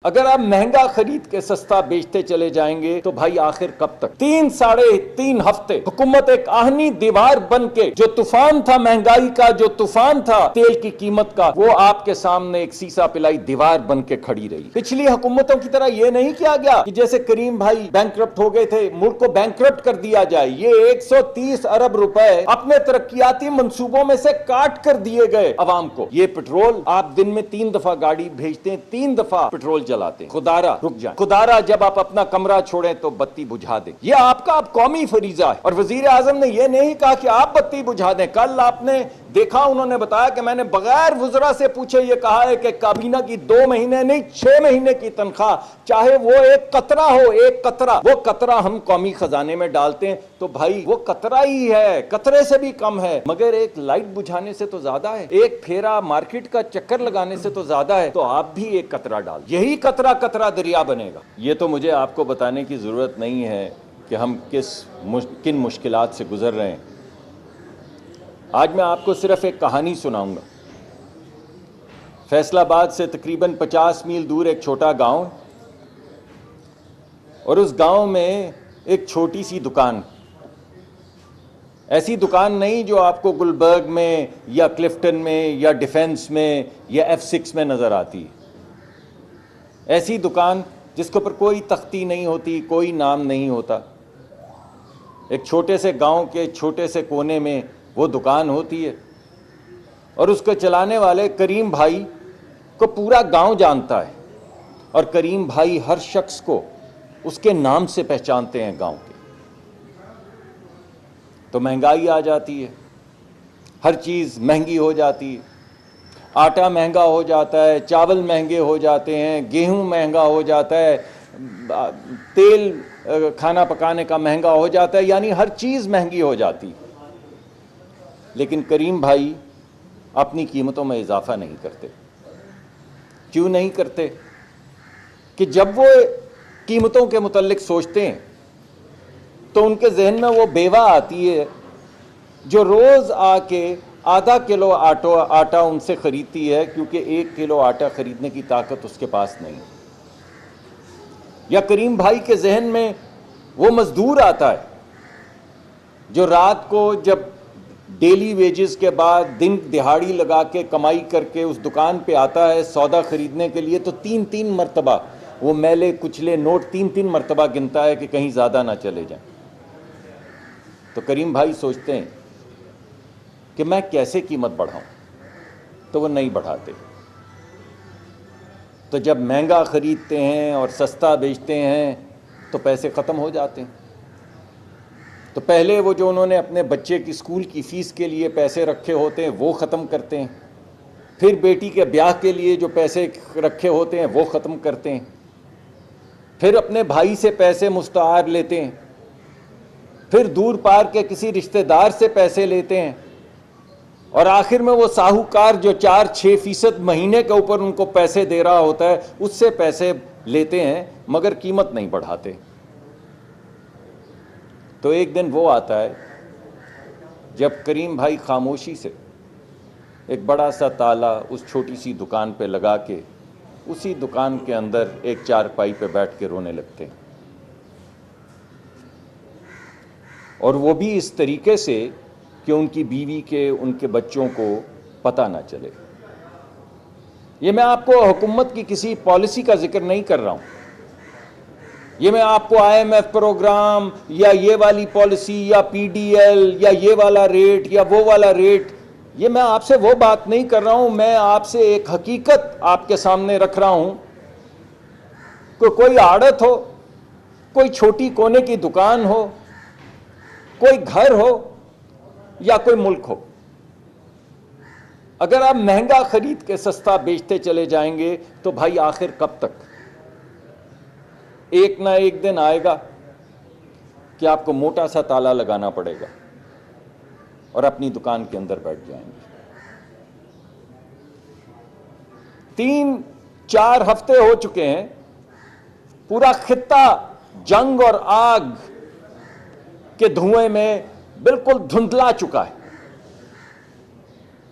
اگر آپ مہنگا خرید کے سستا بیچتے چلے جائیں گے تو بھائی آخر کب تک؟ 3 ہفتے حکومت ایک آہنی دیوار بن کے، جو طوفان تھا مہنگائی کا، جو طوفان تھا تیل کی قیمت کا، وہ آپ کے سامنے ایک سیسا پلائی دیوار بن کے کھڑی رہی۔ پچھلی حکومتوں کی طرح یہ نہیں کیا گیا کہ جیسے کریم بھائی بینکرپٹ ہو گئے تھے، ملک کو بینکرپٹ کر دیا جائے۔ یہ 130 ارب روپے اپنے ترقیاتی منصوبوں میں سے کاٹ کر دیے گئے عوام کو۔ یہ پٹرول آپ دن میں 3 دفعہ گاڑی بھیجتے ہیں، 3 دفعہ پٹرول جلاتے ہیں۔ خدارا رک جائیں، خدارا جب آپ اپنا کمرہ چھوڑیں تو بتی بجھا دیں۔ یہ آپ کا قومی فریضہ ہے، اور وزیر اعظم نے یہ نہیں کہا کہ آپ بتی بجھا دیں۔ کل آپ نے دیکھا، انہوں نے بتایا کہ میں نے بغیر وزراء سے پوچھے یہ کہا ہے کہ کابینہ کی 2 مہینے نہیں 6 مہینے کی تنخواہ، چاہے وہ ایک قطرہ ہو، ایک قطرہ، وہ قطرہ ہم قومی خزانے میں ڈالتے ہیں تو بھائی وہ قطرہ ہی ہے، قطرے سے بھی کم ہے، مگر ایک لائٹ بجھانے سے تو زیادہ ہے، ایک پھیرا مارکیٹ کا چکر لگانے سے تو زیادہ ہے۔ تو آپ بھی ایک قطرہ ڈال، یہی قطرہ قطرہ دریا بنے گا۔ یہ تو مجھے آپ کو بتانے کی ضرورت نہیں ہے کہ ہم کن مشکلات سے گزر رہے ہیں۔ آج میں آپ کو صرف ایک کہانی سناؤں گا۔ فیصل آباد سے تقریباً 50 میل دور ایک چھوٹا گاؤں، اور اس گاؤں میں ایک چھوٹی سی دکان، ایسی دکان نہیں جو آپ کو گلبرگ میں یا کلفٹن میں یا ڈیفنس میں یا F6 میں نظر آتی، ایسی دکان جس کے اوپر کوئی تختی نہیں ہوتی، کوئی نام نہیں ہوتا۔ ایک چھوٹے سے گاؤں کے چھوٹے سے کونے میں وہ دکان ہوتی ہے، اور اس کو چلانے والے کریم بھائی کو پورا گاؤں جانتا ہے، اور کریم بھائی ہر شخص کو اس کے نام سے پہچانتے ہیں گاؤں کے۔ تو مہنگائی آ جاتی ہے، ہر چیز مہنگی ہو جاتی ہے، آٹا مہنگا ہو جاتا ہے، چاول مہنگے ہو جاتے ہیں، گیہوں مہنگا ہو جاتا ہے، تیل کھانا پکانے کا مہنگا ہو جاتا ہے، یعنی ہر چیز مہنگی ہو جاتی۔ لیکن کریم بھائی اپنی قیمتوں میں اضافہ نہیں کرتے۔ کیوں نہیں کرتے؟ کہ جب وہ قیمتوں کے متعلق سوچتے ہیں تو ان کے ذہن میں وہ بیوہ آتی ہے جو روز آ کے ½ کلو آٹا ان سے خریدتی ہے، کیونکہ 1 کلو آٹا خریدنے کی طاقت اس کے پاس نہیں۔ یا کریم بھائی کے ذہن میں وہ مزدور آتا ہے جو رات کو جب ڈیلی ویجز کے بعد دن دہاڑی لگا کے کمائی کر کے اس دکان پہ آتا ہے سودا خریدنے کے لیے، تو 3 مرتبہ وہ میلے کچلے نوٹ 3 مرتبہ گنتا ہے کہ کہیں زیادہ نہ چلے جائیں۔ تو کریم بھائی سوچتے ہیں کہ میں کیسے قیمت بڑھاؤں، تو وہ نہیں بڑھاتے۔ تو جب مہنگا خریدتے ہیں اور سستا بیچتے ہیں تو پیسے ختم ہو جاتے ہیں۔ تو پہلے وہ جو انہوں نے اپنے بچے کی اسکول کی فیس کے لیے پیسے رکھے ہوتے ہیں وہ ختم کرتے ہیں، پھر بیٹی کے بیاہ کے لیے جو پیسے رکھے ہوتے ہیں وہ ختم کرتے ہیں، پھر اپنے بھائی سے پیسے مستعار لیتے ہیں، پھر دور پار کے کسی رشتہ دار سے پیسے لیتے ہیں، اور آخر میں وہ ساہوکار جو 4-6% مہینے کے اوپر ان کو پیسے دے رہا ہوتا ہے اس سے پیسے لیتے ہیں، مگر قیمت نہیں بڑھاتے۔ تو ایک دن وہ آتا ہے جب کریم بھائی خاموشی سے ایک بڑا سا تالا اس چھوٹی سی دکان پہ لگا کے اسی دکان کے اندر ایک چارپائی پہ بیٹھ کے رونے لگتے ہیں، اور وہ بھی اس طریقے سے کہ ان کی بیوی کے، ان کے بچوں کو پتہ نہ چلے۔ یہ میں آپ کو حکومت کی کسی پالیسی کا ذکر نہیں کر رہا ہوں، یہ میں آپ کو IMF پروگرام یا یہ والی پالیسی یا PDL یا یہ والا ریٹ یا وہ والا ریٹ، یہ میں آپ سے وہ بات نہیں کر رہا ہوں۔ میں آپ سے ایک حقیقت آپ کے سامنے رکھ رہا ہوں کہ کوئی آڑت ہو، کوئی چھوٹی کونے کی دکان ہو، کوئی گھر ہو یا کوئی ملک ہو، اگر آپ مہنگا خرید کے سستا بیچتے چلے جائیں گے تو بھائی آخر کب تک؟ ایک نہ ایک دن آئے گا کہ آپ کو موٹا سا تالا لگانا پڑے گا اور اپنی دکان کے اندر بیٹھ جائیں گے۔ 3-4 ہفتے ہو چکے ہیں، پورا خطہ جنگ اور آگ کے دھوئیں میں بالکل دھندلا چکا ہے۔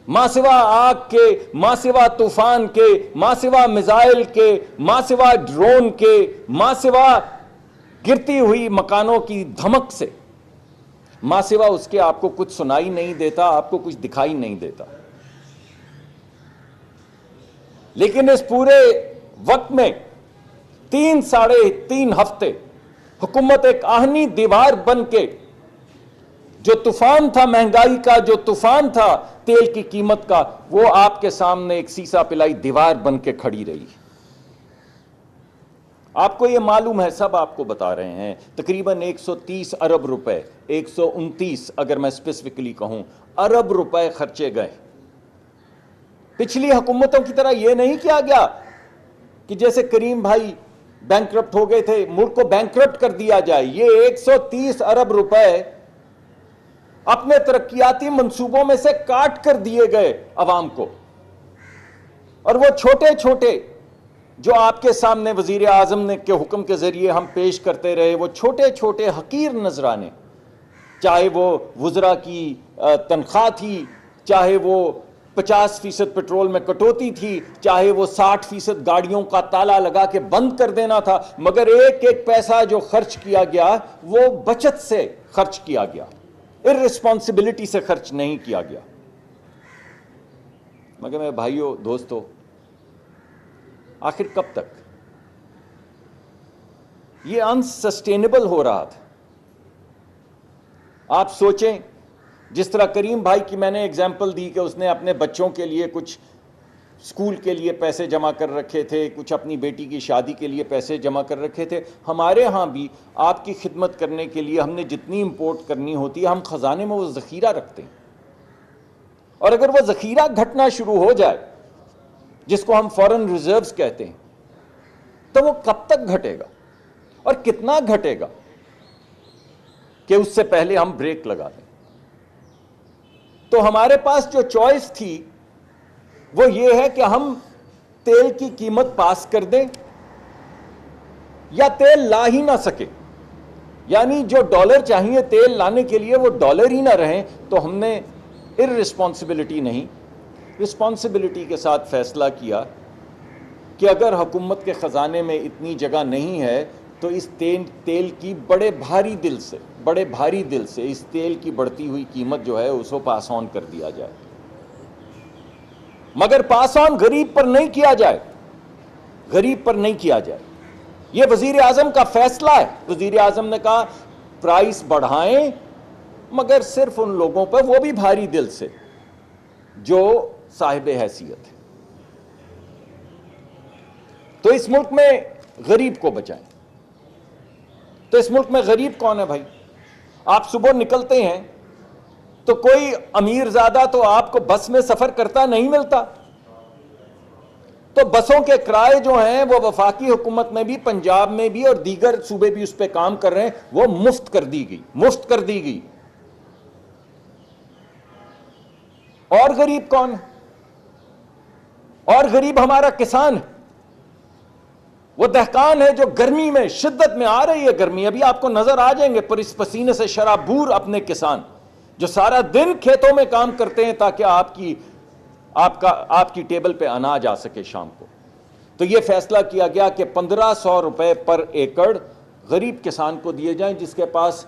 ماں سوا آگ کے، ماں سوا طوفان کے، ماں سوا میزائل کے، ماں سوا ڈرون کے، ماں سوا گرتی ہوئی مکانوں کی دھمک سے، ماں سوا اس کے آپ کو کچھ سنائی نہیں دیتا، آپ کو کچھ دکھائی نہیں دیتا۔ لیکن اس پورے وقت میں 3 ہفتے حکومت ایک آہنی دیوار بن کے، جو طوفان تھا مہنگائی کا، جو طوفان تھا تیل کی قیمت کا، وہ آپ کے سامنے ایک سیسا پلائی دیوار بن کے کھڑی رہی۔ آپ کو یہ معلوم ہے، سب آپ کو بتا رہے ہیں، تقریباً 130 ارب روپے، 129 اگر میں اسپیسیفکلی کہوں، ارب روپے خرچے گئے۔ پچھلی حکومتوں کی طرح یہ نہیں کیا گیا کہ جیسے کریم بھائی بینکرپٹ ہو گئے تھے، ملک کو بینکرپٹ کر دیا جائے۔ یہ 130 ارب روپے اپنے ترقیاتی منصوبوں میں سے کاٹ کر دیے گئے عوام کو، اور وہ چھوٹے چھوٹے جو آپ کے سامنے وزیر اعظم نے کے حکم کے ذریعے ہم پیش کرتے رہے، وہ چھوٹے چھوٹے حقیر نذرانے، چاہے وہ وزراء کی تنخواہ تھی، چاہے وہ 50% پیٹرول میں کٹوتی تھی، چاہے وہ 60% گاڑیوں کا تالا لگا کے بند کر دینا تھا، مگر ایک ایک پیسہ جو خرچ کیا گیا وہ بچت سے خرچ کیا گیا، ارسپانسبلٹی سے خرچ نہیں کیا گیا۔ مگر میرے بھائیوں دوستو، آخر کب تک یہ انسسٹینیبل ہو رہا تھا؟ آپ سوچیں، جس طرح کریم بھائی کی میں نے ایگزامپل دی کہ اس نے اپنے بچوں کے لیے کچھ اسکول کے لیے پیسے جمع کر رکھے تھے، کچھ اپنی بیٹی کی شادی کے لیے پیسے جمع کر رکھے تھے، ہمارے ہاں بھی آپ کی خدمت کرنے کے لیے ہم نے جتنی امپورٹ کرنی ہوتی ہے، ہم خزانے میں وہ ذخیرہ رکھتے ہیں، اور اگر وہ ذخیرہ گھٹنا شروع ہو جائے، جس کو ہم فورن ریزروز کہتے ہیں، تو وہ کب تک گھٹے گا اور کتنا گھٹے گا کہ اس سے پہلے ہم بریک لگا دیں؟ تو ہمارے پاس جو چوائس تھی وہ یہ ہے کہ ہم تیل کی قیمت پاس کر دیں یا تیل لا ہی نہ سکے، یعنی جو ڈالر چاہیے تیل لانے کے لیے وہ ڈالر ہی نہ رہیں۔ تو ہم نے ارسپانسبلٹی نہیں، رسپانسبلٹی کے ساتھ فیصلہ کیا کہ اگر حکومت کے خزانے میں اتنی جگہ نہیں ہے تو اس تیل کی بڑے بھاری دل سے اس تیل کی بڑھتی ہوئی قیمت جو ہے اس کو پاس آن کر دیا جائے، مگر پاس آن غریب پر نہیں کیا جائے، غریب پر نہیں کیا جائے۔ یہ وزیر اعظم کا فیصلہ ہے۔ وزیر اعظم نے کہا پرائس بڑھائیں، مگر صرف ان لوگوں پر، وہ بھی بھاری دل سے، جو صاحب حیثیت ہے۔ تو اس ملک میں غریب کو بچائیں۔ تو اس ملک میں غریب کون ہے بھائی؟ آپ صبح نکلتے ہیں تو کوئی امیر زادہ تو آپ کو بس میں سفر کرتا نہیں ملتا، تو بسوں کے کرائے جو ہیں وہ وفاقی حکومت میں بھی، پنجاب میں بھی اور دیگر صوبے بھی اس پہ کام کر رہے ہیں، وہ مفت کر دی گئی۔ اور غریب کون ہے؟ اور غریب ہمارا کسان ہے، وہ دہقان ہے جو گرمی میں، شدت میں آ رہی ہے گرمی، ابھی آپ کو نظر آ جائیں گے پر اس پسینے سے شرابور اپنے کسان جو سارا دن کھیتوں میں کام کرتے ہیں تاکہ آپ کی ٹیبل پہ اناج آ سکے شام کو۔ تو یہ فیصلہ کیا گیا کہ 1500 روپے پر ایکڑ غریب کسان کو دیے جائیں جس کے پاس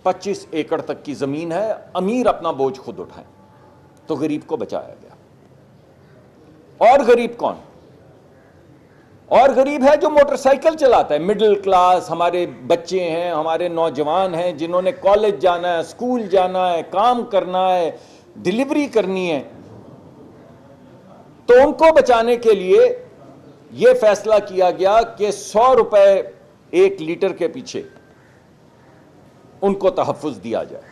25 ایکڑ تک کی زمین ہے، امیر اپنا بوجھ خود اٹھائیں۔ تو غریب کو بچایا گیا۔ اور غریب کون؟ اور غریب ہے جو موٹر سائیکل چلاتا ہے، مڈل کلاس، ہمارے بچے ہیں، ہمارے نوجوان ہیں جنہوں نے کالج جانا ہے، اسکول جانا ہے، کام کرنا ہے، ڈلیوری کرنی ہے۔ تو ان کو بچانے کے لیے یہ فیصلہ کیا گیا کہ 100 روپے 1 لیٹر کے پیچھے ان کو تحفظ دیا جائے،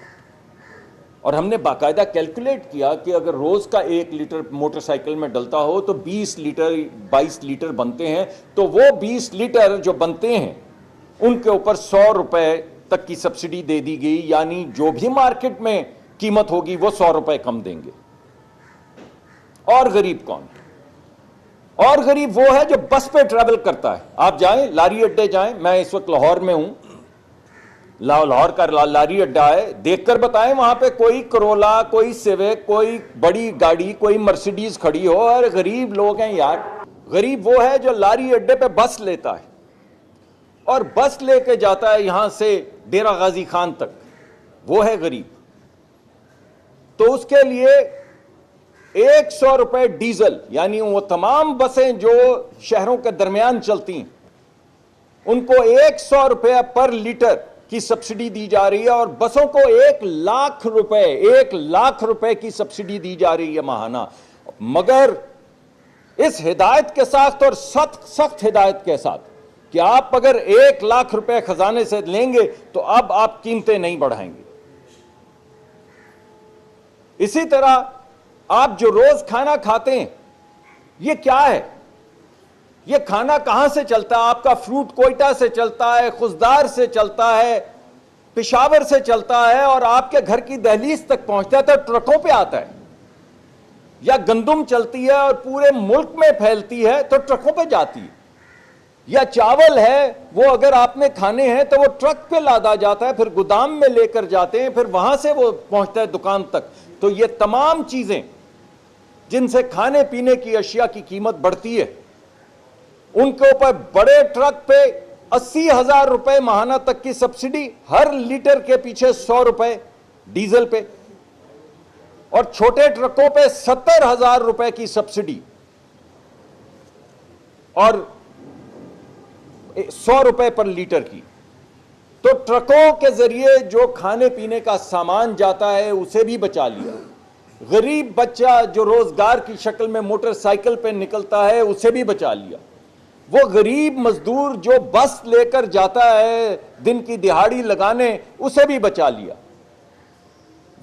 اور ہم نے باقاعدہ کیلکولیٹ کیا کہ اگر روز کا 1 لیٹر موٹر سائیکل میں ڈلتا ہو تو 22 لیٹر بنتے ہیں، تو وہ 20 لیٹر جو بنتے ہیں ان کے اوپر 100 روپے تک کی سبسڈی دے دی گئی، یعنی جو بھی مارکیٹ میں قیمت ہوگی وہ 100 روپے کم دیں گے۔ اور غریب کون؟ اور غریب وہ ہے جو بس پہ ٹریول کرتا ہے۔ آپ جائیں، لاری اڈے جائیں، میں اس وقت لاہور میں ہوں، لاہور کا لاری اڈا ہے، دیکھ کر بتائیں وہاں پہ کوئی کرولا، کوئی سیوک، کوئی بڑی گاڑی، کوئی مرسیڈیز کھڑی ہو؟ اور غریب لوگ ہیں یار. غریب وہ ہے جو لاری اڈے پہ بس لیتا ہے اور بس لے کے جاتا ہے یہاں سے ڈیرہ غازی خان تک، وہ ہے غریب. تو اس کے لیے 100 روپے ڈیزل، یعنی وہ تمام بسیں جو شہروں کے درمیان چلتی ہیں ان کو 100 روپے پر لیٹر کی سبسڈی دی جا رہی ہے، اور بسوں کو 1 لاکھ روپے کی سبسڈی دی جا رہی ہے ماہانہ. مگر اس ہدایت کے ساتھ، اور سخت ہدایت کے ساتھ، کہ آپ اگر 1 لاکھ روپے خزانے سے لیں گے تو اب آپ قیمتیں نہیں بڑھائیں گے. اسی طرح آپ جو روز کھانا کھاتے ہیں، یہ کیا ہے؟ یہ کھانا کہاں سے چلتا ہے؟ آپ کا فروٹ کوئٹہ سے چلتا ہے، خضدار سے چلتا ہے، پشاور سے چلتا ہے، اور آپ کے گھر کی دہلیز تک پہنچتا ہے تو ٹرکوں پہ آتا ہے. یا گندم چلتی ہے اور پورے ملک میں پھیلتی ہے تو ٹرکوں پہ جاتی ہے. یا چاول ہے، وہ اگر آپ نے کھانے ہیں تو وہ ٹرک پہ لادا جاتا ہے، پھر گودام میں لے کر جاتے ہیں، پھر وہاں سے وہ پہنچتا ہے دکان تک. تو یہ تمام چیزیں جن سے کھانے پینے کی اشیاء کی قیمت بڑھتی ہے، ان کے اوپر بڑے ٹرک پہ 80,000 روپے ماہانہ تک کی سبسڈی، ہر لیٹر کے پیچھے 100 روپے ڈیزل پہ، اور چھوٹے ٹرکوں پہ 70,000 روپے کی سبسڈی اور 100 روپے پر لیٹر کی. تو ٹرکوں کے ذریعے جو کھانے پینے کا سامان جاتا ہے اسے بھی بچا لیا. غریب بچہ جو روزگار کی شکل میں موٹر سائیکل پہ نکلتا ہے اسے بھی بچا لیا. وہ غریب مزدور جو بس لے کر جاتا ہے دن کی دہاڑی لگانے، اسے بھی بچا لیا.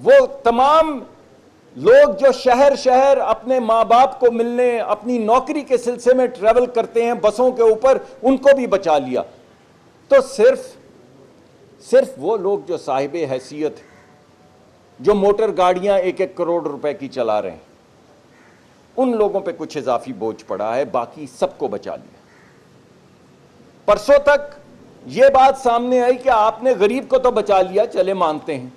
وہ تمام لوگ جو شہر شہر اپنے ماں باپ کو ملنے، اپنی نوکری کے سلسلے میں ٹریول کرتے ہیں بسوں کے اوپر، ان کو بھی بچا لیا. تو صرف وہ لوگ جو صاحب حیثیت، جو موٹر گاڑیاں 1 کروڑ روپے کی چلا رہے ہیں، ان لوگوں پہ کچھ اضافی بوجھ پڑا ہے، باقی سب کو بچا لیا. پرسوں تک یہ بات سامنے آئی کہ آپ نے غریب کو تو بچا لیا، چلے مانتے ہیں،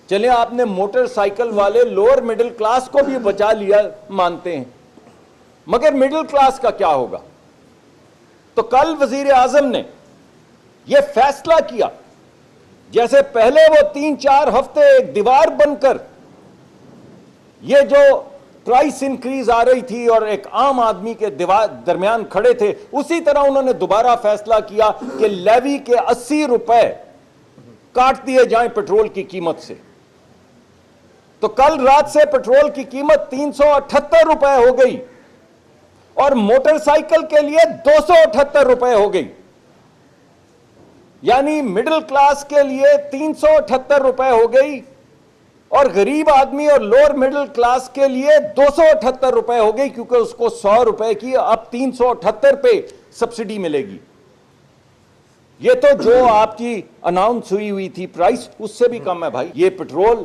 چلے آپ نے موٹر سائیکل والے لوور مڈل کلاس کو بھی بچا لیا، مانتے ہیں، مگر مڈل کلاس کا کیا ہوگا؟ تو کل وزیر اعظم نے یہ فیصلہ کیا، جیسے پہلے وہ 3-4 ہفتے ایک دیوار بن کر یہ جو پرائس انکریز آ رہی تھی اور ایک عام آدمی کے درمیان کھڑے تھے، اسی طرح انہوں نے دوبارہ فیصلہ کیا کہ لیوی کے 80 روپے کاٹ دیے جائیں پیٹرول کی قیمت سے. تو کل رات سے پیٹرول کی قیمت 378 روپے ہو گئی اور موٹر سائیکل کے لیے 278 روپے ہو گئی. یعنی مڈل کلاس کے لیے 378 روپے ہو گئی اور غریب آدمی اور لوور مڈل کلاس کے لیے 278 روپے ہو گئی، کیونکہ اس کو 100 روپے کی اب 378 پہ سبسڈی ملے گی. یہ تو جو آپ کی اناؤنس ہوئی تھی پرائس، اس سے بھی کم ہے بھائی. یہ پیٹرول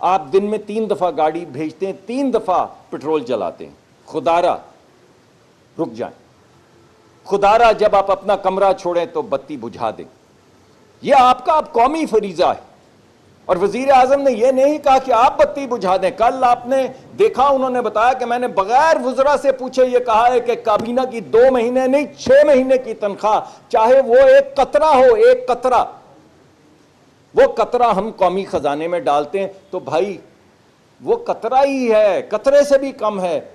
آپ دن میں 3 دفعہ گاڑی بھیجتے ہیں، 3 دفعہ پیٹرول جلاتے ہیں. خدارا رک جائیں، خدارا جب آپ اپنا کمرہ چھوڑیں تو بتی بجھا دیں. یہ آپ کا اب قومی فریضہ ہے. اور وزیر اعظم نے یہ نہیں کہا کہ آپ بتی بجھا دیں. کل آپ نے دیکھا، انہوں نے بتایا کہ میں نے بغیر وزراء سے پوچھے یہ کہا ہے کہ کابینہ کی 2 مہینے نہیں 6 مہینے کی تنخواہ، چاہے وہ 1 قطرہ ہو، 1 قطرہ، وہ قطرہ ہم قومی خزانے میں ڈالتے ہیں. تو بھائی وہ قطرہ ہی ہے، قطرے سے بھی کم ہے.